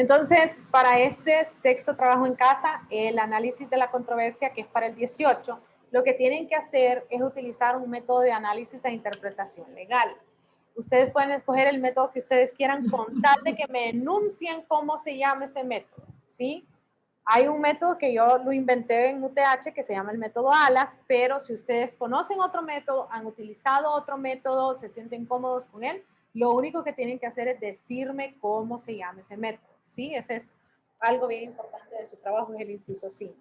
Entonces, para este sexto trabajo en casa, el análisis de la controversia, que es para el 18, lo que tienen que hacer es utilizar un método de análisis e interpretación legal. Ustedes pueden escoger el método que ustedes quieran con tal de que me enuncien cómo se llama ese método, ¿sí? Hay un método que yo lo inventé en UTH que se llama el método ALAS, pero si ustedes conocen otro método, han utilizado otro método, se sienten cómodos con él, lo único que tienen que hacer es decirme cómo se llama ese método, ¿sí? Ese es algo bien importante de su trabajo, es el inciso 5.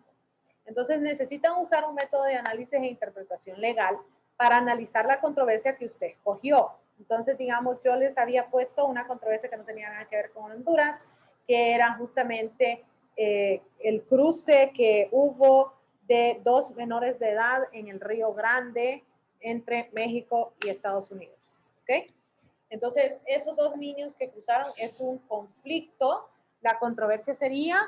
Entonces necesitan usar un método de análisis e interpretación legal para analizar la controversia que usted escogió. Entonces, digamos, yo les había puesto una controversia que no tenía nada que ver con Honduras, que era justamente el cruce que hubo de dos menores de edad en el Río Grande entre México y Estados Unidos. ¿Ok? Entonces, esos dos niños que cruzaron es un conflicto. La controversia sería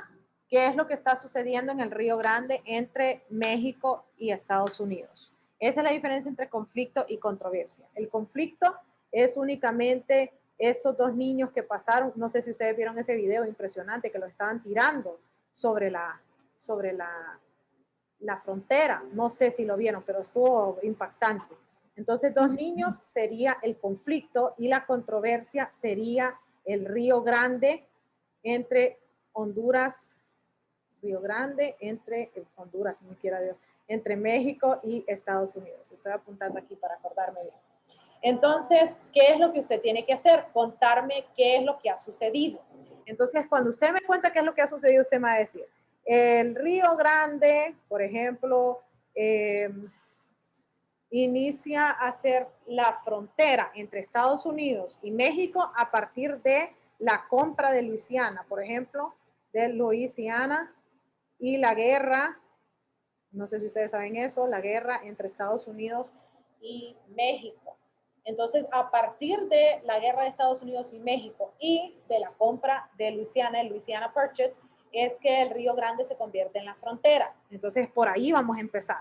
qué es lo que está sucediendo en el Río Grande entre México y Estados Unidos. Esa es la diferencia entre conflicto y controversia. El conflicto es únicamente esos dos niños que pasaron, no sé si ustedes vieron ese video impresionante que lo estaban tirando sobre la frontera, no sé si lo vieron, pero estuvo impactante. Entonces, dos niños sería el conflicto y la controversia sería el Río Grande entre Honduras, Río Grande entre Honduras, si no quiera Dios, entre México y Estados Unidos. Estoy apuntando aquí para acordarme bien. Entonces, ¿qué es lo que usted tiene que hacer? Contarme qué es lo que ha sucedido. Entonces, cuando usted me cuenta qué es lo que ha sucedido, usted me va a decir, el Río Grande, por ejemplo, inicia a ser la frontera entre Estados Unidos y México a partir de la compra de Luisiana, por ejemplo, de Luisiana y la guerra, no sé si ustedes saben eso, la guerra entre Estados Unidos y México. Entonces, a partir de la guerra de Estados Unidos y México y de la compra de Luisiana, el Louisiana Purchase, es que el Río Grande se convierte en la frontera. Entonces, por ahí vamos a empezar.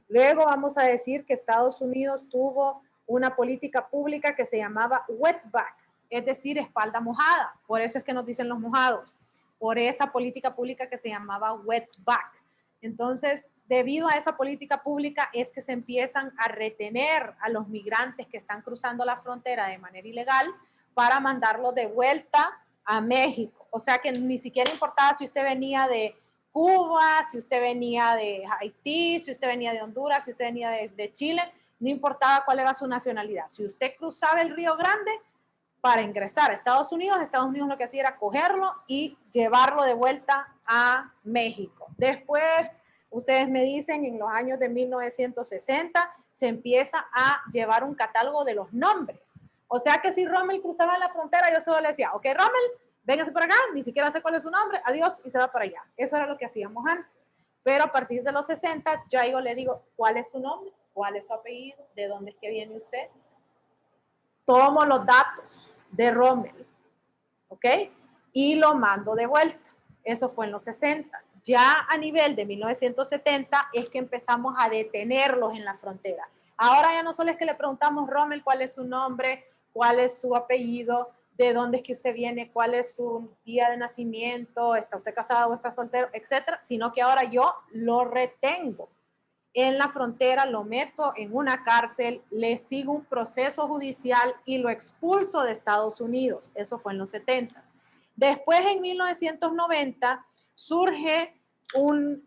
Luego vamos a decir que Estados Unidos tuvo una política pública que se llamaba wetback, es decir, espalda mojada. Por eso es que nos dicen los mojados, por esa política pública que se llamaba wetback. Entonces, debido a esa política pública es que se empiezan a retener a los migrantes que están cruzando la frontera de manera ilegal para mandarlos de vuelta a México. O sea que ni siquiera importaba si usted venía de Cuba, si usted venía de Haití, si usted venía de Honduras, si usted venía de Chile, no importaba cuál era su nacionalidad. Si usted cruzaba el Río Grande para ingresar a Estados Unidos lo que hacía era cogerlo y llevarlo de vuelta a México. Después, ustedes me dicen, en los años de 1960 se empieza a llevar un catálogo de los nombres. O sea que si Rommel cruzaba la frontera, yo solo le decía, ok, Rommel, véngase por acá, ni siquiera sé cuál es su nombre, adiós, y se va para allá. Eso era lo que hacíamos antes. Pero a partir de los 60, yo le digo, ¿cuál es su nombre? ¿Cuál es su apellido? ¿De dónde es que viene usted? Tomo los datos de Rommel, ¿ok? Y lo mando de vuelta. Eso fue en los 60. Ya a nivel de 1970 es que empezamos a detenerlos en la frontera. Ahora ya no solo es que le preguntamos, Rommel, cuál es su nombre, cuál es su apellido, de dónde es que usted viene, cuál es su día de nacimiento, está usted casado o está soltero, etcétera, sino que ahora yo lo retengo en la frontera, lo meto en una cárcel, le sigo un proceso judicial y lo expulso de Estados Unidos. Eso fue en los 70. Después, en 1990, surge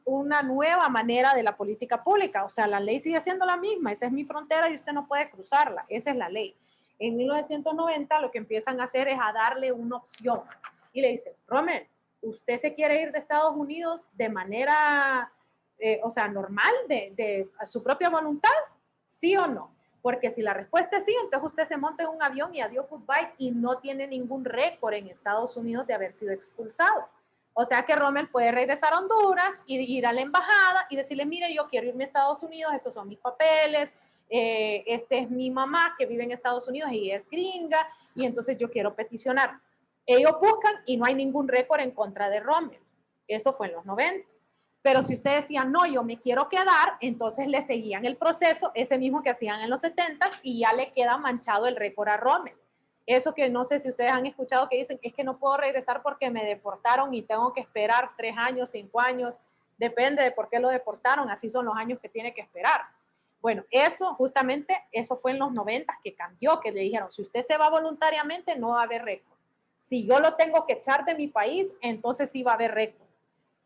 una nueva manera de la política pública. O sea, la ley sigue siendo la misma. Esa es mi frontera y usted no puede cruzarla. Esa es la ley. En 1990 lo que empiezan a hacer es a darle una opción. Y le dicen, Rommel, ¿usted se quiere ir de Estados Unidos de manera o sea, normal, de su propia voluntad? ¿Sí o no? Porque si la respuesta es sí, entonces usted se monta en un avión y adiós, goodbye, y no tiene ningún récord en Estados Unidos de haber sido expulsado. O sea que Rommel puede regresar a Honduras y ir a la embajada y decirle, mire, yo quiero irme a Estados Unidos, estos son mis papeles, este es mi mamá que vive en Estados Unidos y es gringa, y entonces yo quiero peticionar. Ellos buscan y no hay ningún récord en contra de Rommel. Eso fue en los 90. Pero si usted decía, no, yo me quiero quedar, entonces le seguían el proceso, ese mismo que hacían en los 70 y ya le queda manchado el récord a Rommel. Eso que no sé si ustedes han escuchado que dicen, es que no puedo regresar porque me deportaron y tengo que esperar 3 años, 5 años, depende de por qué lo deportaron, así son los años que tiene que esperar. Bueno, eso justamente, eso fue en los 90 que cambió, que le dijeron, si usted se va voluntariamente, no va a haber récord. Si yo lo tengo que echar de mi país, entonces sí va a haber récord.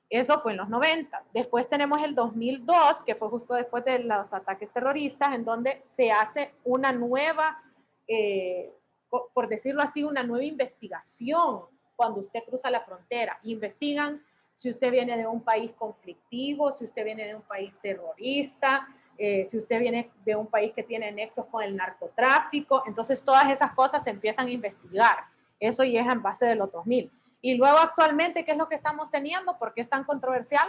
Eso fue en los 90. Después tenemos el 2002, que fue justo después de los ataques terroristas, en donde se hace una nueva, por decirlo así, una nueva investigación cuando usted cruza la frontera. Investigan si usted viene de un país conflictivo, si usted viene de un país terrorista, si usted viene de un país que tiene nexos con el narcotráfico. Entonces todas esas cosas se empiezan a investigar. Eso ya es en base de los 2000. Y luego actualmente, ¿qué es lo que estamos teniendo? ¿Por qué es tan controversial?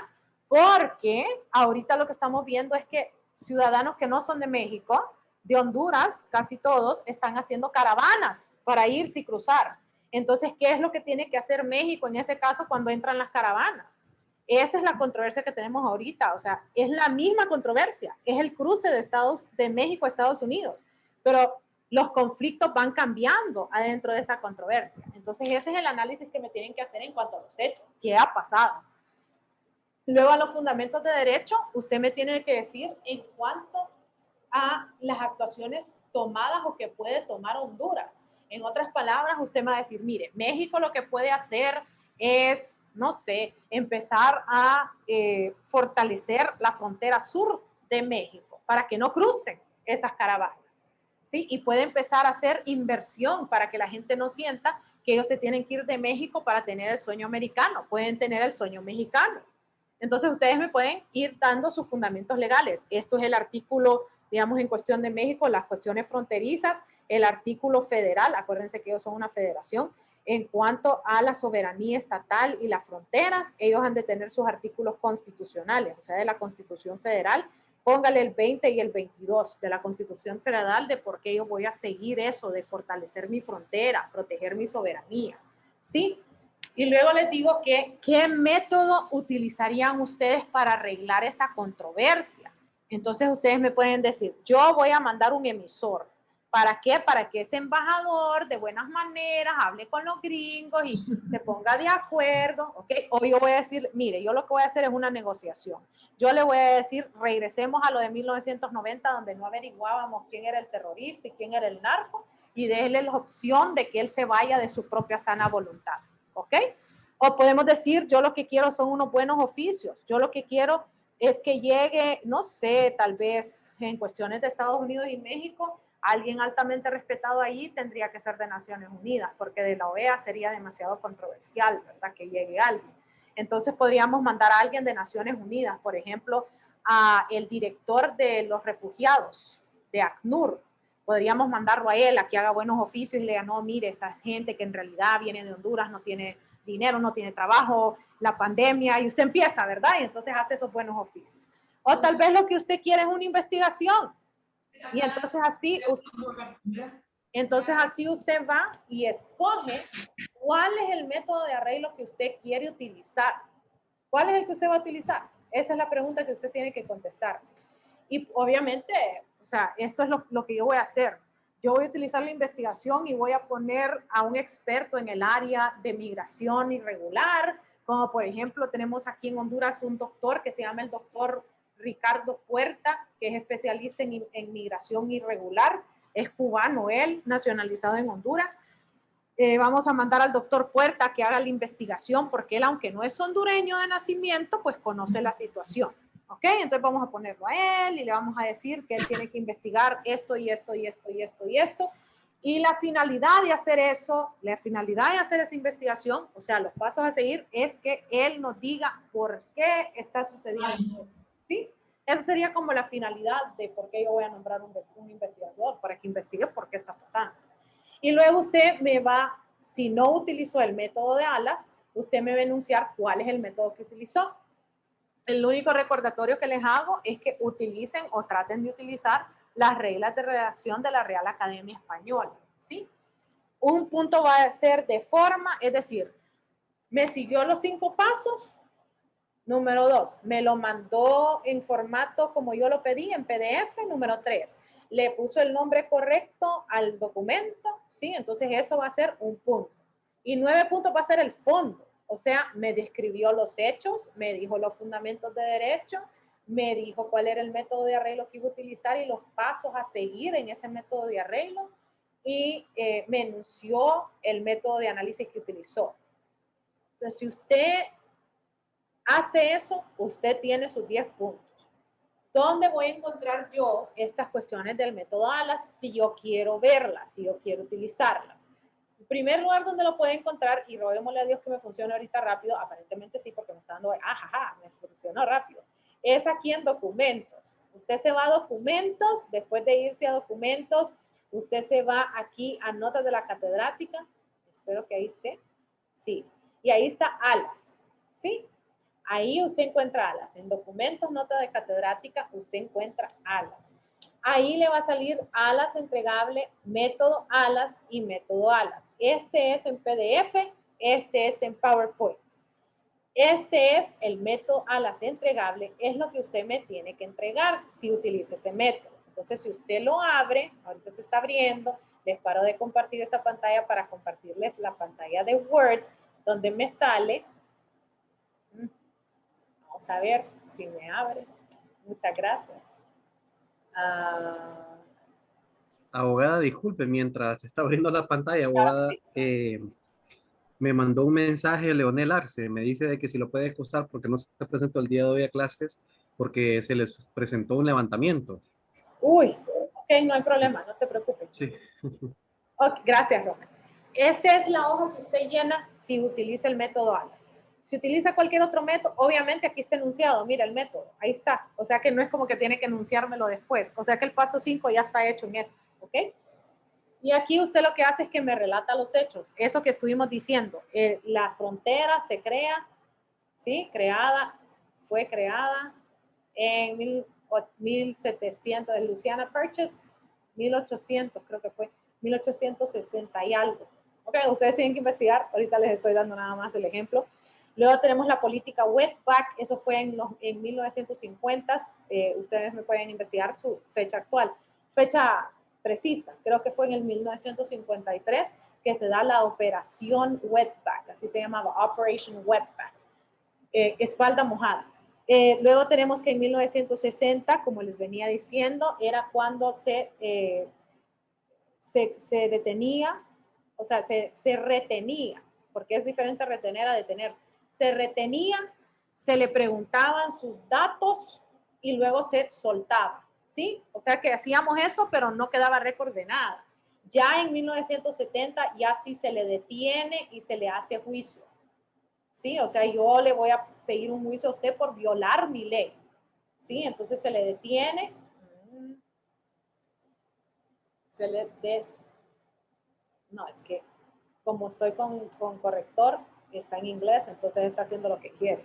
Porque ahorita lo que estamos viendo es que ciudadanos que no son de México, de Honduras, casi todos, están haciendo caravanas para irse y cruzar. Entonces, ¿qué es lo que tiene que hacer México en ese caso cuando entran las caravanas? Esa es la controversia que tenemos ahorita. O sea, es la misma controversia. Es el cruce de México a Estados Unidos. Pero los conflictos van cambiando adentro de esa controversia. Entonces, ese es el análisis que me tienen que hacer en cuanto a los hechos. ¿Qué ha pasado? Luego, a los fundamentos de derecho, usted me tiene que decir en cuanto a las actuaciones tomadas o que puede tomar Honduras. En otras palabras, usted me va a decir, mire, México lo que puede hacer es, no sé, empezar a fortalecer la frontera sur de México para que no crucen esas caravanas. ¿Sí? Y puede empezar a hacer inversión para que la gente no sienta que ellos se tienen que ir de México para tener el sueño americano, pueden tener el sueño mexicano. Entonces ustedes me pueden ir dando sus fundamentos legales. Esto es el artículo, digamos, en cuestión de México, las cuestiones fronterizas, el artículo federal, acuérdense que ellos son una federación, en cuanto a la soberanía estatal y las fronteras, ellos han de tener sus artículos constitucionales, o sea, de la Constitución Federal, póngale el 20 y el 22 de la Constitución Federal de por qué yo voy a seguir eso, de fortalecer mi frontera, proteger mi soberanía, ¿sí? Y luego les digo que, ¿qué método utilizarían ustedes para arreglar esa controversia? Entonces ustedes me pueden decir, yo voy a mandar un emisor. ¿Para qué? Para que ese embajador de buenas maneras hable con los gringos y se ponga de acuerdo, ¿ok? O yo voy a decir, mire, yo lo que voy a hacer es una negociación. Yo le voy a decir, regresemos a lo de 1990, donde no averiguábamos quién era el terrorista y quién era el narco, y déle la opción de que él se vaya de su propia sana voluntad, ¿ok? O podemos decir, yo lo que quiero son unos buenos oficios, yo lo que quiero es que llegue, no sé, tal vez en cuestiones de Estados Unidos y México, alguien altamente respetado ahí tendría que ser de Naciones Unidas, porque de la OEA sería demasiado controversial, ¿verdad? Que llegue alguien. Entonces podríamos mandar a alguien de Naciones Unidas, por ejemplo, a el director de los refugiados de ACNUR. Podríamos mandarlo a él a que haga buenos oficios y le diga, no, mire, esta gente que en realidad viene de Honduras no tiene dinero, no tiene trabajo, la pandemia, y usted empieza, ¿verdad? Y entonces hace esos buenos oficios. O tal vez lo que usted quiere es una investigación. Y entonces así usted va y escoge cuál es el método de arreglo que usted quiere utilizar. ¿Cuál es el que usted va a utilizar? Esa es la pregunta que usted tiene que contestar. Y obviamente, o sea, esto es lo que yo voy a hacer. Yo voy a utilizar la investigación y voy a poner a un experto en el área de migración irregular, como por ejemplo tenemos aquí en Honduras un doctor que se llama el doctor Ricardo Puerta, que es especialista en migración irregular, es cubano él, nacionalizado en Honduras. Vamos a mandar al doctor Puerta que haga la investigación, porque él, aunque no es hondureño de nacimiento, pues conoce la situación. ¿Ok? Entonces vamos a ponerlo a él y le vamos a decir que él tiene que investigar esto y esto y esto y esto y esto. Y la finalidad de hacer eso, la finalidad de hacer esa investigación, o sea, los pasos a seguir, es que él nos diga por qué está sucediendo. ¿Sí? Esa sería como la finalidad de por qué yo voy a nombrar un investigador, para que investigue por qué está pasando. Y luego usted me va, si no utilizó el método de alas, usted me va a enunciar cuál es el método que utilizó. El único recordatorio que les hago es que utilicen o traten de utilizar las reglas de redacción de la Real Academia Española, ¿sí? Un punto va a ser de forma, es decir, me siguió los 5 pasos. Número 2, me lo mandó en formato como yo lo pedí, en PDF. Número 3, le puso el nombre correcto al documento, ¿sí? Entonces eso va a ser un punto. Y 9 puntos va a ser el fondo. O sea, me describió los hechos, me dijo los fundamentos de derecho, me dijo cuál era el método de arreglo que iba a utilizar y los pasos a seguir en ese método de arreglo y me enunció el método de análisis que utilizó. Entonces, si usted hace eso, usted tiene sus 10 puntos. ¿Dónde voy a encontrar yo estas cuestiones del método ALAS si yo quiero verlas, si yo quiero utilizarlas? El primer lugar donde lo puede encontrar, y roguémosle a Dios que me funcione ahorita rápido, aparentemente sí, porque me está dando, ajaja, me funcionó rápido, es aquí en documentos. Usted se va a documentos, después de irse a documentos, usted se va aquí a notas de la catedrática, espero que ahí esté, sí, y ahí está ALAS, ¿sí? Ahí usted encuentra ALAS. En documentos, nota de catedrática, usted encuentra ALAS. Ahí le va a salir ALAS entregable, método ALAS y método ALAS. Este es en PDF, este es en PowerPoint. Este es el método ALAS entregable, es lo que usted me tiene que entregar si utiliza ese método. Entonces, si usted lo abre, ahorita se está abriendo, les paro de compartir esa pantalla para compartirles la pantalla de Word, donde me sale. Vamos a ver si me abre. Muchas gracias. Abogada, disculpe, mientras está abriendo la pantalla, abogada, me mandó un mensaje Leonel Arce, me dice de que si lo puede excusar porque no se presentó el día de hoy a clases porque se les presentó un levantamiento. Uy, ok, no hay problema, no se preocupe. Sí. Okay, gracias, Roma. Esta es la hoja que usted llena si utiliza el método ALAS. Si utiliza cualquier otro método, obviamente aquí está enunciado, mira el método, ahí está. O sea que no es como que tiene que enunciármelo después. O sea que el paso 5 ya está hecho en esto, ¿ok? Y aquí usted lo que hace es que me relata los hechos. Eso que estuvimos diciendo, la frontera se crea, ¿sí? Fue creada en 1700, de Louisiana Purchase, 1800 creo que fue, 1860 y algo. Ok, ustedes tienen que investigar, ahorita les estoy dando nada más el ejemplo. Luego tenemos la política wetback, eso fue en 1950, ustedes me pueden investigar su fecha actual. Fecha precisa, creo que fue en el 1953 que se da la operación wetback, así se llamaba, Operation Wetback, espalda mojada. Luego tenemos que en 1960, como les venía diciendo, era cuando se detenía, o sea, se retenía, porque es diferente retener a detener. Se retenía, se le preguntaban sus datos y luego se soltaba, ¿sí? O sea que hacíamos eso, pero no quedaba récord de nada. Ya en 1970 ya sí se le detiene y se le hace juicio. ¿Sí? O sea, yo le voy a seguir un juicio a usted por violar mi ley. ¿Sí? Entonces se le detiene. No, es que como estoy con corrector, está en inglés, entonces está haciendo lo que quiere.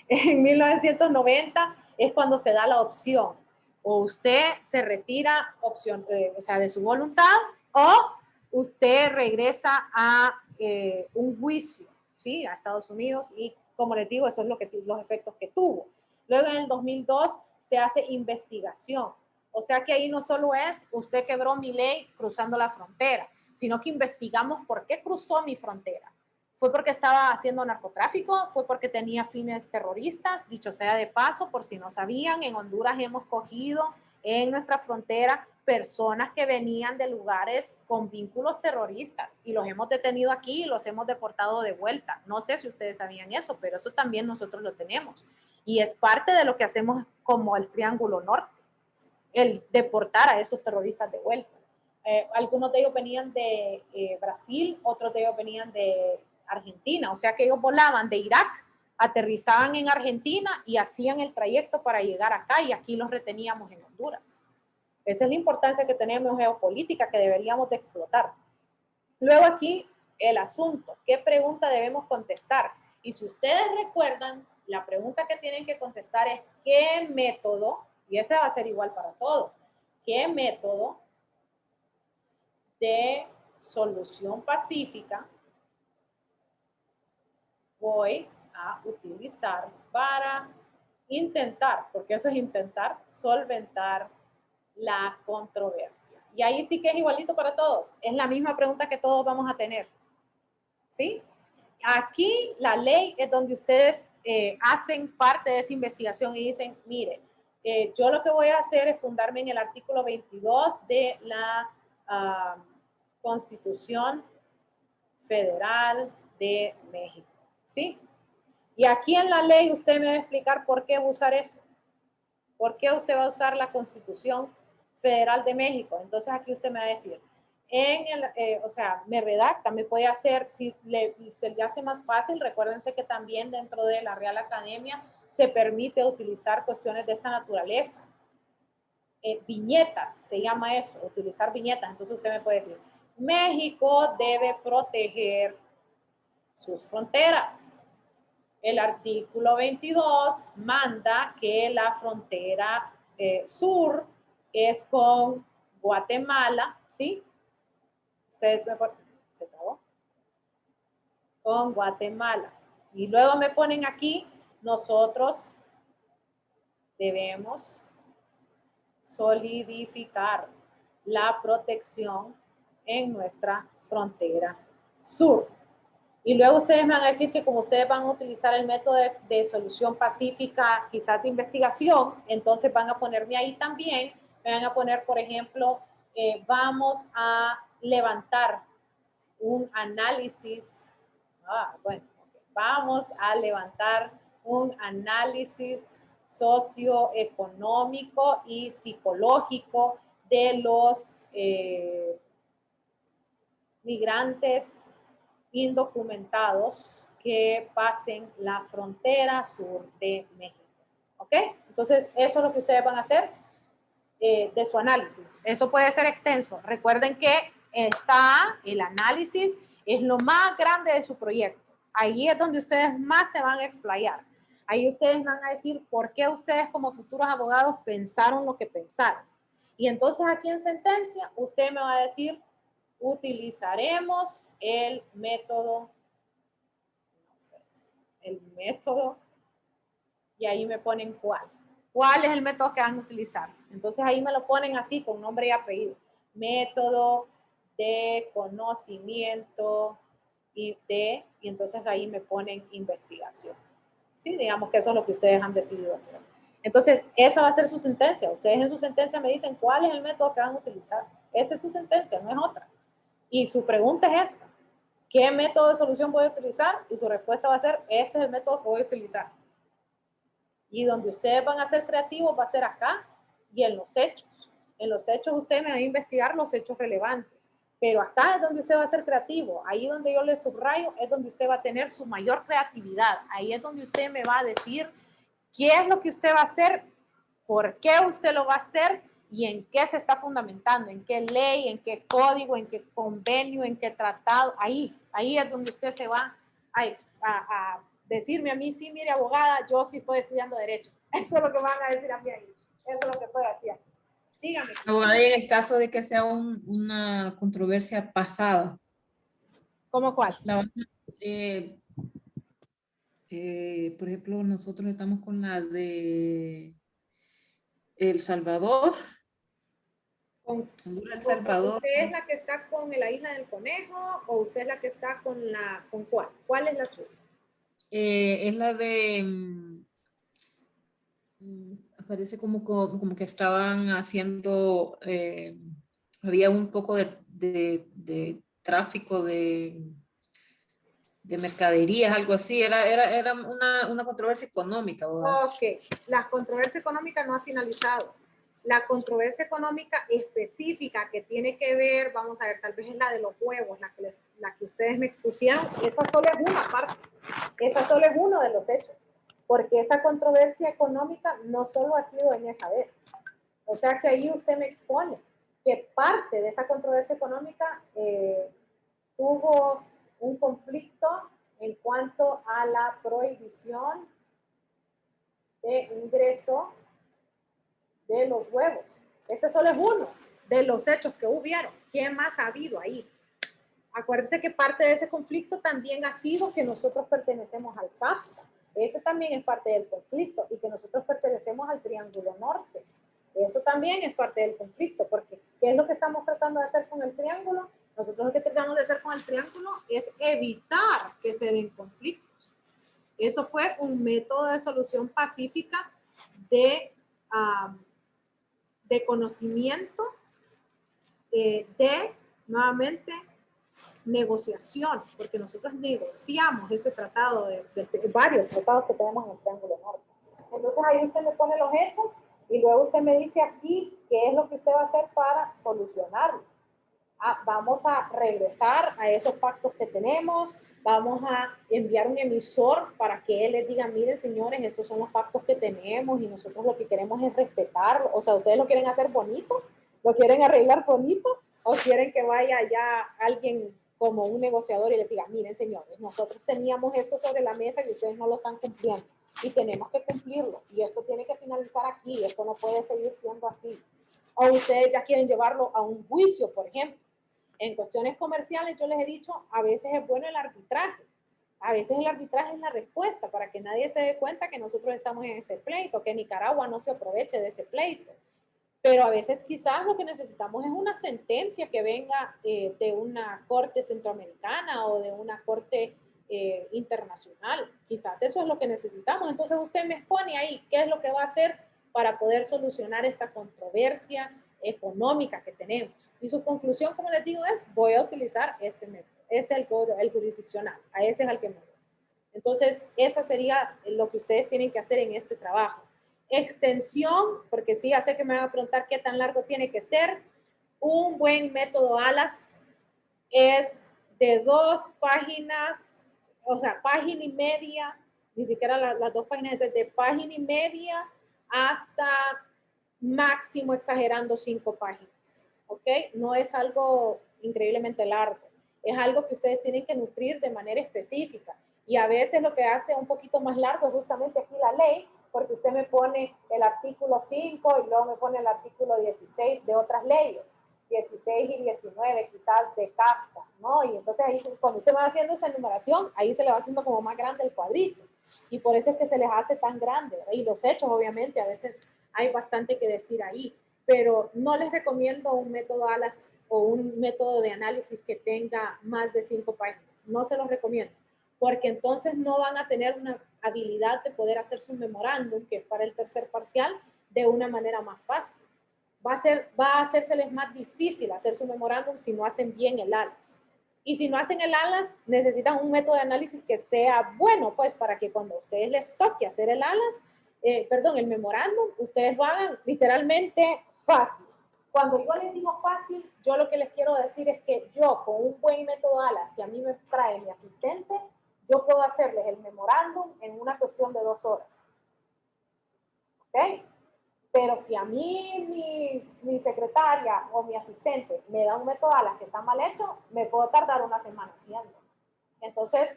En 1990 es cuando se da la opción. O usted se retira o sea, de su voluntad, o usted regresa a un juicio, ¿sí? A Estados Unidos, y como les digo, eso es los efectos que tuvo. Luego en el 2002 se hace investigación. O sea que ahí no solo es usted quebró mi ley cruzando la frontera, sino que investigamos por qué cruzó mi frontera. ¿Fue porque estaba haciendo narcotráfico? ¿Fue porque tenía fines terroristas? Dicho sea de paso, por si no sabían, en Honduras hemos cogido en nuestra frontera personas que venían de lugares con vínculos terroristas y los hemos detenido aquí y los hemos deportado de vuelta. No sé si ustedes sabían eso, pero eso también nosotros lo tenemos. Y es parte de lo que hacemos como el Triángulo Norte, el deportar a esos terroristas de vuelta. Algunos de ellos venían de Brasil, otros de ellos venían de Argentina, o sea que ellos volaban de Irak, aterrizaban en Argentina y hacían el trayecto para llegar acá y aquí los reteníamos en Honduras. Esa es la importancia que tenemos geopolítica que deberíamos de explotar. Luego aquí el asunto, ¿qué pregunta debemos contestar? Y si ustedes recuerdan, la pregunta que tienen que contestar es ¿qué método? Y ese va a ser igual para todos. ¿Qué método de solución pacífica voy a utilizar para intentar, porque eso es intentar, solventar la controversia. Y ahí sí que es igualito para todos. Es la misma pregunta que todos vamos a tener. ¿Sí? Aquí la ley es donde ustedes hacen parte de esa investigación y dicen, mire, yo lo que voy a hacer es fundarme en el artículo 22 de la Constitución Federal de México. ¿Sí? Y aquí en la ley usted me va a explicar por qué usar eso. ¿Por qué usted va a usar la Constitución Federal de México? Entonces aquí usted me va a decir, o sea, me redacta, me puede hacer, si se le hace más fácil, recuérdense que también dentro de la Real Academia se permite utilizar cuestiones de esta naturaleza. Viñetas, se llama eso, utilizar viñetas. Entonces usted me puede decir, México debe proteger sus fronteras. El artículo 22 manda que la frontera sur es con Guatemala, ¿sí? Ustedes me ponen, ¿se trabó? Con Guatemala. Y luego me ponen aquí, nosotros debemos solidificar la protección en nuestra frontera sur. Y luego ustedes me van a decir que como ustedes van a utilizar el método de solución pacífica, quizás de investigación, entonces van a ponerme ahí también, me van a poner, por ejemplo, vamos a levantar un análisis, vamos a levantar un análisis socioeconómico y psicológico de los migrantes indocumentados que pasen la frontera sur de México. ¿Ok? Entonces, eso es lo que ustedes van a hacer de su análisis. Eso puede ser extenso. Recuerden que el análisis es lo más grande de su proyecto. Ahí es donde ustedes más se van a explayar. Ahí ustedes van a decir por qué ustedes como futuros abogados pensaron lo que pensaron. Y entonces aquí en sentencia, usted me va a decir, utilizaremos el método, y ahí me ponen cuál. ¿Cuál es el método que van a utilizar? Entonces ahí me lo ponen así con nombre y apellido. Método de conocimiento y entonces ahí me ponen investigación. ¿Sí? Digamos que eso es lo que ustedes han decidido hacer. Entonces, esa va a ser su sentencia. Ustedes en su sentencia me dicen cuál es el método que van a utilizar. Esa es su sentencia, no es otra. Y su pregunta es esta. ¿Qué método de solución voy a utilizar? Y su respuesta va a ser, este es el método que voy a utilizar. Y donde ustedes van a ser creativos va a ser acá y en los hechos. En los hechos usted me va a investigar los hechos relevantes. Pero acá es donde usted va a ser creativo. Ahí donde yo le subrayo es donde usted va a tener su mayor creatividad. Ahí es donde usted me va a decir qué es lo que usted va a hacer, por qué usted lo va a hacer y en qué se está fundamentando, en qué ley, en qué código, en qué convenio, en qué tratado. Ahí es donde usted se va a decirme a mí, sí, mire, abogada, yo sí estoy estudiando Derecho. Eso es lo que van a decir a mí ahí. Eso es lo que estoy haciendo. Dígame. Abogada, en el caso de que sea una controversia pasada. ¿Cómo cuál? Por ejemplo, nosotros estamos con la de El Salvador. El Salvador. ¿Usted es la que está con la isla del conejo o usted es la que está con cuál? ¿Cuál es la suya? Es la de, parece como que estaban haciendo, había un poco de tráfico de mercaderías, algo así, era una controversia económica. ¿Verdad? Ok, la controversia económica no ha finalizado. La controversia económica específica que tiene que ver, vamos a ver, tal vez es la de los huevos, la que ustedes me expusieron, esa solo es una parte, esa solo es uno de los hechos, porque esa controversia económica no solo ha sido en esa vez. O sea que ahí usted me expone que parte de esa controversia económica tuvo un conflicto en cuanto a la prohibición de ingreso de los huevos. Este solo es uno de los hechos que hubieron. ¿Qué más ha habido ahí? Acuérdense que parte de ese conflicto también ha sido que nosotros pertenecemos al CAFTA. Ese también es parte del conflicto y que nosotros pertenecemos al Triángulo Norte. Eso también es parte del conflicto, porque ¿qué es lo que estamos tratando de hacer con el triángulo? Nosotros lo que tratamos de hacer con el triángulo es evitar que se den conflictos. Eso fue un método de solución pacífica de, de conocimiento, nuevamente, negociación, porque nosotros negociamos ese tratado, de varios tratados que tenemos en el Triángulo Norte. Entonces ahí usted me pone los hechos y luego usted me dice aquí qué es lo que usted va a hacer para solucionarlo. Vamos a regresar a esos pactos que tenemos, vamos a enviar un emisor para que él les diga, miren señores, estos son los pactos que tenemos y nosotros lo que queremos es respetarlo. O sea, ustedes lo quieren hacer bonito, lo quieren arreglar bonito, o quieren que vaya ya alguien como un negociador y les diga, miren señores, nosotros teníamos esto sobre la mesa y ustedes no lo están cumpliendo y tenemos que cumplirlo y esto tiene que finalizar aquí, esto no puede seguir siendo así. O ustedes ya quieren llevarlo a un juicio, por ejemplo. En cuestiones comerciales, yo les he dicho, a veces es bueno el arbitraje. A veces el arbitraje es la respuesta para que nadie se dé cuenta que nosotros estamos en ese pleito, que Nicaragua no se aproveche de ese pleito. Pero a veces quizás lo que necesitamos es una sentencia que venga de una corte centroamericana o de una corte internacional. Quizás eso es lo que necesitamos. Entonces usted me expone ahí qué es lo que va a hacer para poder solucionar esta controversia económica que tenemos. Y su conclusión, como les digo, es voy a utilizar este método. Este es el jurisdiccional. A ese es al que me voy. Entonces, esa sería lo que ustedes tienen que hacer en este trabajo. Extensión, porque sí, ya sé que me van a preguntar qué tan largo tiene que ser. Un buen método ALAS es de 2 páginas, o sea, página y media, ni siquiera las 2 páginas, de página y media hasta máximo exagerando 5 páginas, ¿ok? No es algo increíblemente largo, es algo que ustedes tienen que nutrir de manera específica y a veces lo que hace un poquito más largo es justamente aquí la ley, porque usted me pone el artículo 5 y luego me pone el artículo 16 de otras leyes, 16 y 19 quizás de Kafka, ¿no? Y entonces ahí cuando usted va haciendo esa enumeración, ahí se le va haciendo como más grande el cuadrito y por eso es que se les hace tan grande, ¿verdad? Y los hechos obviamente a veces hay bastante que decir ahí, pero no les recomiendo un método ALAS o un método de análisis que tenga más de 5 páginas, no se los recomiendo, porque entonces no van a tener una habilidad de poder hacer su memorándum, que es para el tercer parcial, de una manera más fácil. Va a hacérseles más difícil hacer su memorándum si no hacen bien el ALAS. Y si no hacen el ALAS, necesitan un método de análisis que sea bueno, pues para que cuando a ustedes les toque hacer el ALAS, el memorándum, ustedes lo hagan literalmente fácil. Cuando yo les digo fácil, yo lo que les quiero decir es que yo con un buen método ALAS que a mí me trae mi asistente, yo puedo hacerles el memorándum en una cuestión de 2 horas. ¿Ok? Pero si a mí mi secretaria o mi asistente me da un método ALAS que está mal hecho, me puedo tardar una semana haciendo. Entonces,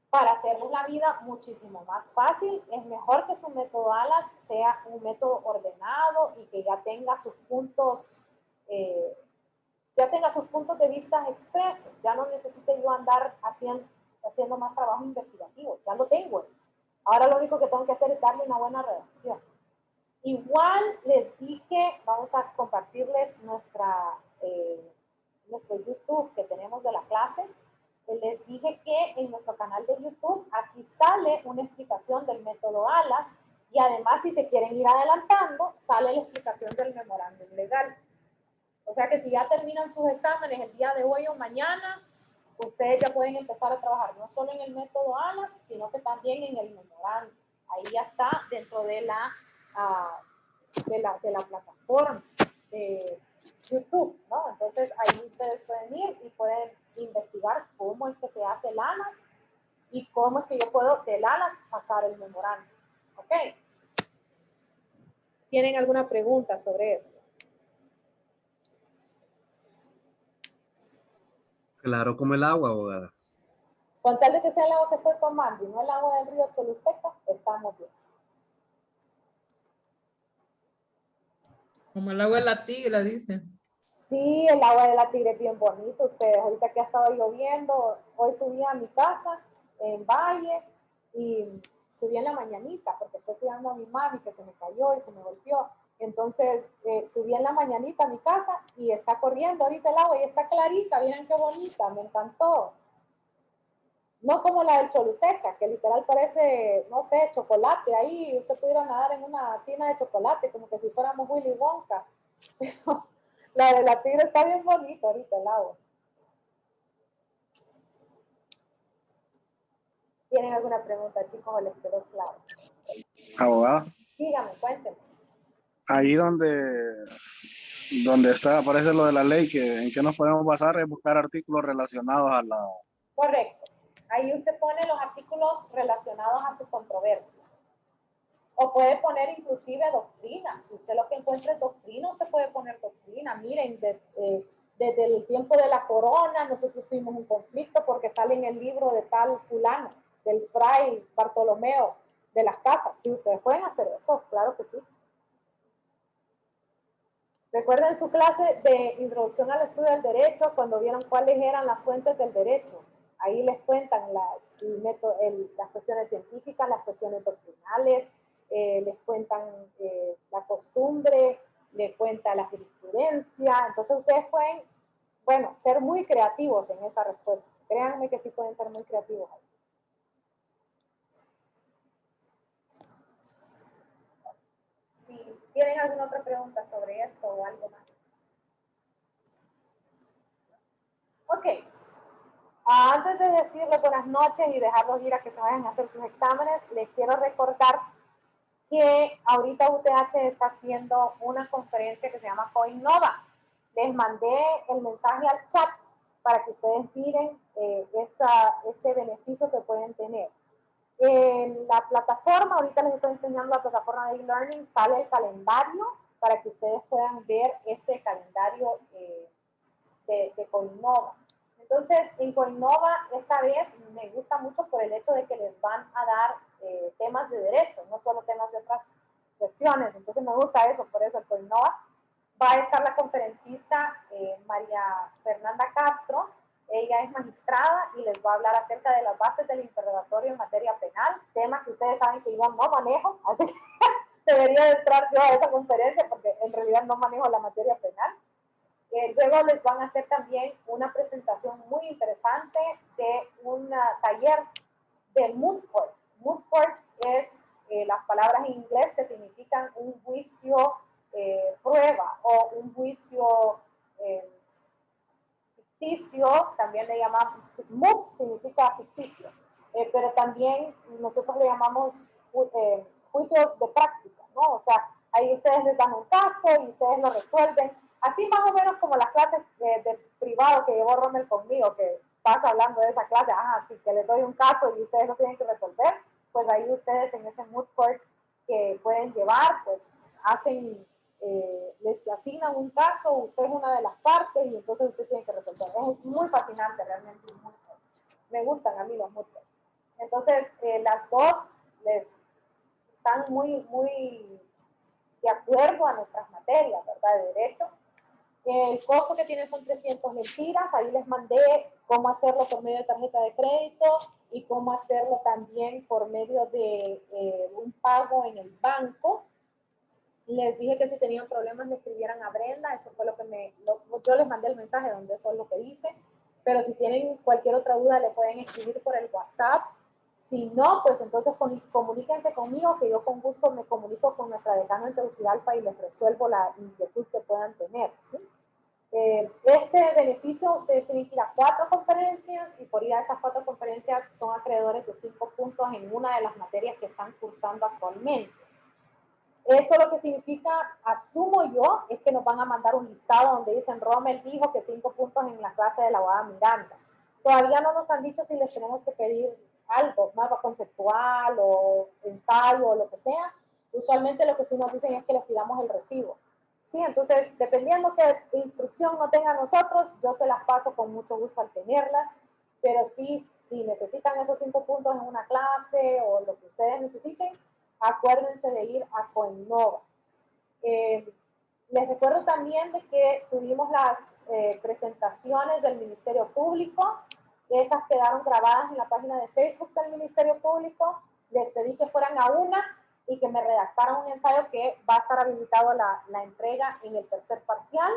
para hacerles la vida muchísimo más fácil, es mejor que su método ALAS sea un método ordenado y que ya tenga sus puntos, de vista expresos. Ya no necesite yo andar haciendo más trabajo investigativo. Ya lo tengo. Ahora lo único que tengo que hacer es darle una buena redacción. Igual les dije, vamos a compartirles nuestro YouTube que tenemos de la clase. Les dije que en nuestro canal de YouTube aquí sale una explicación del método ALAS y además si se quieren ir adelantando, sale la explicación del memorándum legal. O sea que si ya terminan sus exámenes el día de hoy o mañana, ustedes ya pueden empezar a trabajar no solo en el método ALAS, sino que también en el memorándum. Ahí ya está dentro de la plataforma de YouTube, ¿no? Entonces ahí ustedes pueden ir y pueden investigar cómo es que se hace el ALAS y cómo es que yo puedo del ALAS sacar el memorándum. ¿Ok? ¿Tienen alguna pregunta sobre esto? Claro como el agua, abogada. Con tal de que sea el agua que estoy tomando y no el agua del río Choluteca, estamos bien. Como el agua de la Tigra, dicen. Sí, el agua de la Tigre es bien bonito. Ustedes, ahorita que ha estado lloviendo, hoy subí a mi casa en Valle y subí en la mañanita porque estoy cuidando a mi mami que se me cayó y se me golpeó. Entonces, subí en la mañanita a mi casa y está corriendo ahorita el agua y está clarita. Miren qué bonita, me encantó. No como la del Choluteca, que literal parece, no sé, chocolate. Ahí usted pudiera nadar en una tina de chocolate, como que si fuéramos Willy Wonka. La de la Tigre está bien bonita ahorita el agua. ¿Tienen alguna pregunta, chicos, o les quedó claro? Abogada, Dígame, cuéntenme. ahí donde está, aparece lo de la ley, que en qué nos podemos basar es buscar artículos relacionados a la... Correcto. Ahí usted pone los artículos relacionados a su controversia. O puede poner inclusive doctrina. Si usted lo que encuentra es doctrina, usted puede poner doctrina. Miren, desde el tiempo de la corona, nosotros tuvimos un conflicto porque sale en el libro de tal fulano, del fray Bartolomeo de las Casas. Sí, ustedes pueden hacer eso, claro que sí. Recuerden su clase de introducción al estudio del derecho, cuando vieron cuáles eran las fuentes del derecho. Ahí les cuentan las cuestiones científicas, las cuestiones doctrinales, les cuentan la costumbre, les cuenta la jurisprudencia. Entonces ustedes pueden, bueno, ser muy creativos en esa respuesta. Créanme que sí pueden ser muy creativos ahí. Si tienen alguna otra pregunta sobre esto o algo más. Ok. Antes de decirles buenas noches y dejarlos ir a que se vayan a hacer sus exámenes, les quiero recordar que ahorita UTH está haciendo una conferencia que se llama CoInnova. Les mandé el mensaje al chat para que ustedes miren ese beneficio que pueden tener. En la plataforma, ahorita les estoy enseñando la plataforma de e-learning, sale el calendario para que ustedes puedan ver ese calendario de CoInnova. Entonces, en CoInnova esta vez me gusta mucho por el hecho de que les van a dar temas de derecho, no solo temas de otras cuestiones. Entonces me gusta eso, por eso el CoInnova. Va a estar la conferencista María Fernanda Castro. Ella es magistrada y les va a hablar acerca de las bases del interrogatorio en materia penal, tema que ustedes saben que yo no manejo, así que debería entrar yo a esa conferencia porque en realidad no manejo la materia penal. Luego les van a hacer también una presentación muy interesante de un taller de moot court. Moot court es las palabras en inglés que significan un juicio prueba o un juicio ficticio, también le llamamos, moot significa ficticio, pero también nosotros le llamamos juicios de práctica, ¿no? O sea, ahí ustedes les dan un caso y ustedes lo resuelven. Así más o menos como las clases de privado que llevó Rommel conmigo, que pasa hablando de esa clase, así que les doy un caso y ustedes lo tienen que resolver, pues ahí ustedes en ese moot court que pueden llevar, pues hacen, les asignan un caso, usted es una de las partes y entonces usted tiene que resolver. Es muy fascinante realmente. Me gustan a mí los moot court. Entonces, las dos les están muy de acuerdo a nuestras materias, ¿verdad? De derecho. El costo que tiene son 300 lempiras. Ahí les mandé cómo hacerlo por medio de tarjeta de crédito y cómo hacerlo también por medio de un pago en el banco. Les dije que si tenían problemas me escribieran a Brenda. Eso fue lo que yo les mandé el mensaje donde eso es lo que dice. Pero si tienen cualquier otra duda le pueden escribir por el WhatsApp. Si no, pues entonces comuníquense conmigo, que yo con gusto me comunico con nuestra decana en Tegucigalpa y les resuelvo la inquietud que puedan tener, ¿sí? Este beneficio, ustedes tienen que ir a 4 conferencias y por ir a esas 4 conferencias son acreedores de 5 puntos en una de las materias que están cursando actualmente. Eso lo que significa, asumo yo, es que nos van a mandar un listado donde dicen Rommel dijo que 5 puntos en la clase de la abogada Miranda. Todavía no nos han dicho si les tenemos que pedir algo, mapa conceptual o ensayo o lo que sea. Usualmente lo que sí nos dicen es que les pidamos el recibo. Sí, entonces, dependiendo qué instrucción no tengan nosotros, yo se las paso con mucho gusto al tenerlas, pero sí, si necesitan esos 5 puntos en una clase o lo que ustedes necesiten, acuérdense de ir a CoInnova. Les recuerdo también de que tuvimos las presentaciones del Ministerio Público. Esas quedaron grabadas en la página de Facebook del Ministerio Público. Les pedí que fueran a una y que me redactaran un ensayo que va a estar habilitado la entrega en el tercer parcial,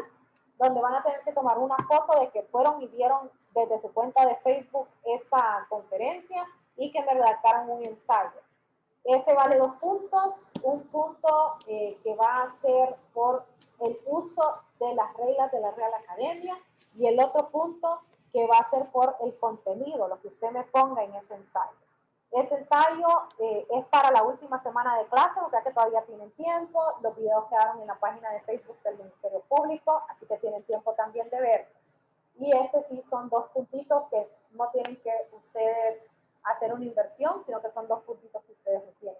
donde van a tener que tomar una foto de que fueron y vieron desde su cuenta de Facebook esa conferencia y que me redactaran un ensayo. Ese vale 2 puntos, un punto que va a ser por el uso de las reglas de la Real Academia y el otro punto que va a ser por el contenido, lo que usted me ponga en ese ensayo. Ese ensayo es para la última semana de clase, o sea que todavía tienen tiempo. Los videos quedaron en la página de Facebook del Ministerio Público, así que tienen tiempo también de ver. Y ese sí son 2 puntitos que no tienen que ustedes hacer una inversión, sino que son 2 puntitos que ustedes tienen.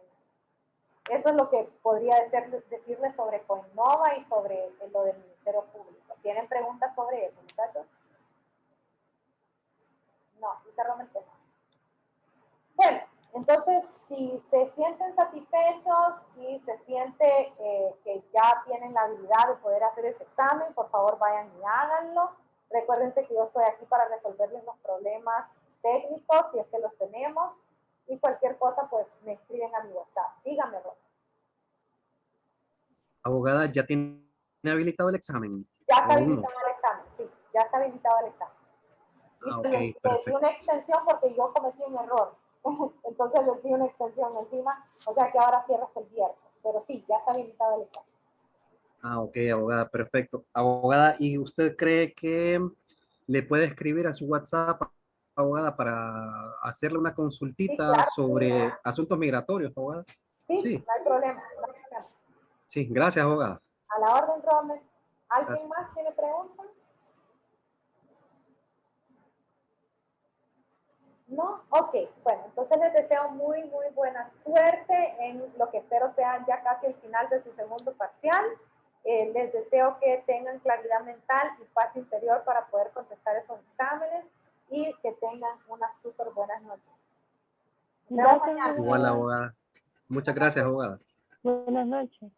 Eso es lo que podría decirles sobre Coinnova y sobre lo del Ministerio Público. ¿Tienen preguntas sobre eso, muchachos? No, sinceramente no. Bueno, entonces, si se sienten satisfechos y se siente que ya tienen la habilidad de poder hacer ese examen, por favor vayan y háganlo. Recuérdense que yo estoy aquí para resolverles los problemas técnicos, si es que los tenemos, y cualquier cosa, pues me escriben a mi WhatsApp. Díganme, Rosa. Abogada, ¿ya tiene habilitado el examen? Ya está habilitado el examen, sí, ya está habilitado el examen. Ah, Y ok, les di perfecto. una extensión porque yo cometí un error. Entonces les di una extensión encima, o sea que ahora cierra hasta el viernes. Pero sí, ya está habilitado el examen. Ah, ok, abogada, perfecto. Abogada, ¿y usted cree que le puede escribir a su WhatsApp, abogada, para hacerle una Sí, consultita claro, sobre asuntos migratorios, abogada? sí, Sí, no hay problema, no hay problema. sí, gracias, abogada. A la orden, Romer. ¿Alguien Gracias. más tiene preguntas? ¿No? Ok, bueno, entonces les deseo muy, muy buena suerte en lo que espero sea ya casi el final de su segundo parcial. Les deseo que tengan claridad mental y paz interior para poder contestar esos exámenes y que tengan unas súper buenas noches. Nos vemos Gracias, mañana. Igual, abogada. abogada. Muchas gracias, abogada. Buenas noches.